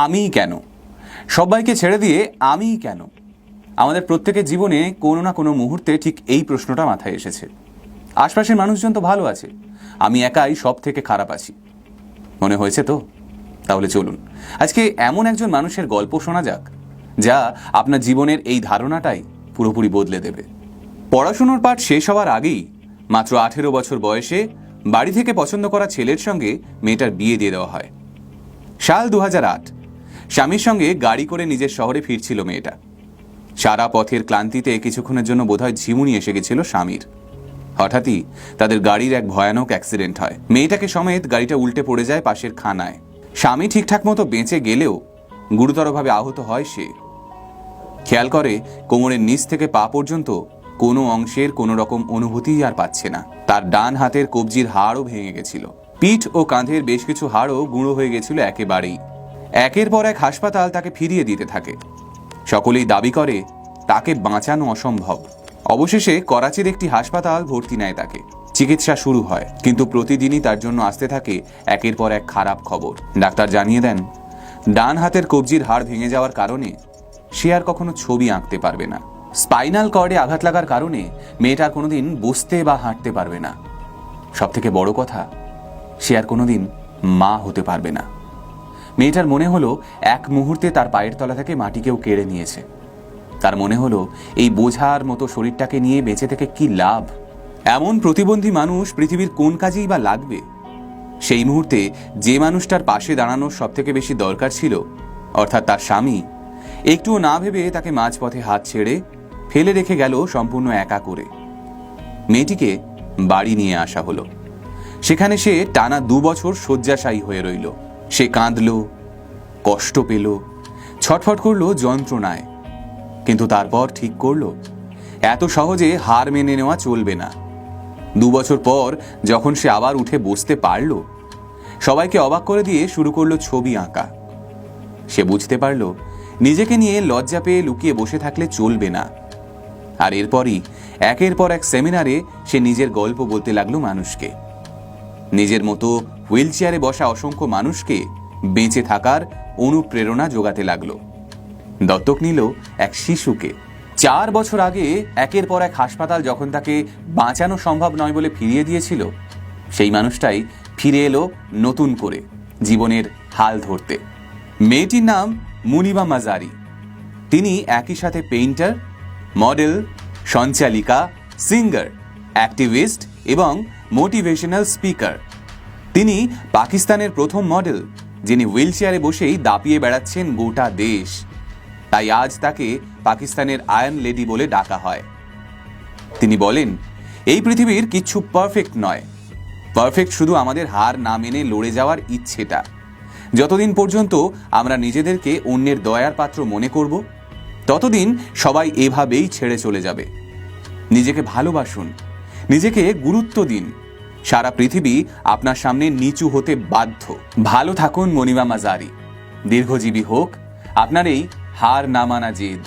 আমিই কেন? সবাইকে ছেড়ে দিয়ে আমিই কেন? আমাদের প্রত্যেকের জীবনে কোনো না কোনো মুহূর্তে ঠিক এই প্রশ্নটা মাথায় এসেছে। আশপাশের মানুষজন তো ভালো আছে, আমি একাই সব থেকে খারাপ আছি। মনে হয়েছে তো? তাহলে চলুন আজকে এমন একজন মানুষের গল্প শোনা যাক, যা আপনার জীবনের এই ধারণাটাই পুরোপুরি বদলে দেবে। পড়াশুনোর পাঠ শেষ হওয়ার আগেই মাত্র 18 বছর বয়সে বাড়ি থেকে পছন্দ করা ছেলের সঙ্গে মেয়েটার বিয়ে দিয়ে দেওয়া হয়। সাল 2008। স্বামীর সঙ্গে গাড়ি করে নিজের শহরে ফিরছিল মেয়েটা। সারা পথের ক্লান্তিতে কিছুক্ষণের জন্য বোধহয় ঝিমুনি এসে গেছিল স্বামীর। হঠাৎই তাদের গাড়ির এক ভয়ানক অ্যাক্সিডেন্ট হয়। মেয়েটাকে সমেত গাড়িটা উল্টে পড়ে যায় পাশের খানায়। স্বামী ঠিকঠাক মতো বেঁচে গেলেও গুরুতরভাবে আহত হয় সে। খেয়াল করে কোমরের নিচ থেকে পা পর্যন্ত কোনো অংশের কোনো রকম অনুভূতিই আর পাচ্ছে না। তার ডান হাতের কবজির হাড়ও ভেঙে গেছিল। পিঠ ও কাঁধের বেশ কিছু হাড়ও গুঁড়ো হয়ে গেছিল একেবারেই। একের পর এক হাসপাতাল তাকে ফিরিয়ে দিতে থাকে। সকলেই দাবি করে তাকে বাঁচানো অসম্ভব। অবশেষে করাচির একটি হাসপাতাল ভর্তি নেয় তাকে। চিকিৎসা শুরু হয়, কিন্তু প্রতিদিনই তার জন্য আসতে থাকে একের পর এক খারাপ খবর। ডাক্তার জানিয়ে দেন, ডান হাতের কবজির হাড় ভেঙে যাওয়ার কারণে সে আর কখনো ছবি আঁকতে পারবে না। স্পাইনাল কর্ডে আঘাত লাগার কারণে মেয়েটার কোনোদিন বসতে বা হাঁটতে পারবে না। সব থেকে বড় কথা, সে আর কোনোদিন মা হতে পারবে না। মেয়েটার মনে হলো এক মুহূর্তে তার পায়ের তলা থেকে মাটিকেও কেড়ে নিয়েছে। তার মনে হলো এই বোঝার মতো শরীরটাকে নিয়ে বেঁচে থেকে কি লাভ? এমন প্রতিবন্ধী মানুষ পৃথিবীর কোন কাজেই বা লাগবে? সেই মুহূর্তে যে মানুষটার পাশে দাঁড়ানোর সব থেকে বেশি দরকার ছিল, অর্থাৎ তার স্বামী, একটুও না ভেবে তাকে মাঝপথে হাত ছেড়ে ফেলে রেখে গেল সম্পূর্ণ একা করে। মেয়েটিকে বাড়ি নিয়ে আসা হলো। সেখানে সে টানা 2 বছর শয্যাশায়ী হয়ে রইল। সে কাঁদল, কষ্ট পেল, ছটফট করলো যন্ত্রণায়, কিন্তু তারপর ঠিক করলো এত সহজে হার মেনে নেওয়া চলবে না। 2 বছর পর যখন সে আবার উঠে বসতে পারল, সবাইকে অবাক করে দিয়ে শুরু করলো ছবি আঁকা। সে বুঝতে পারল নিজেকে নিয়ে লজ্জা পেয়ে লুকিয়ে বসে থাকলে চলবে না। আর এরপরই একের পর এক সেমিনারে সে নিজের গল্প বলতে লাগলো মানুষকে। নিজের মতো হুইল চেয়ারে বসা অসংখ্য মানুষকে বেঁচে থাকার অনুপ্রেরণা যোগাতে লাগলো। দত্তক নিল এক শিশুকে। 4 বছর আগে একের পর এক হাসপাতাল যখন তাকে বাঁচানো সম্ভব নয় বলে ফিরিয়ে দিয়েছিল, সেই মানুষটাই ফিরে এলো নতুন করে জীবনের হাল ধরতে। মেয়েটির নাম মুনিবা মাজারি। তিনি একই সাথে পেইন্টার, মডেল, সঞ্চালিকা, সিঙ্গার, অ্যাক্টিভিস্ট এবং মোটিভেশনাল স্পিকার। তিনি পাকিস্তানের প্রথম মডেল যিনি হুইল চেয়ারে বসেই দাপিয়ে বেড়াচ্ছেন গোটা দেশ। তাই আজ তাকে পাকিস্তানের আয়রন লেডি বলে ডাকা হয়। তিনি বলেন, এই পৃথিবীর কিচ্ছু পারফেক্ট নয়। পারফেক্ট শুধু আমাদের হার না মেনে লড়ে যাওয়ার ইচ্ছেটা। যতদিন পর্যন্ত আমরা নিজেদেরকে অন্যের দয়ার পাত্র মনে করব, ততদিন সবাই এভাবেই ছেড়ে চলে যাবে। নিজেকে ভালোবাসুন, নিজেকে গুরুত্ব দিন। সারা পৃথিবী আপনার সামনে নিচু হতে বাধ্য। ভালো থাকুন মনিবা মাজারি। দীর্ঘজীবী হোক আপনার এই হার না মানা জেদ।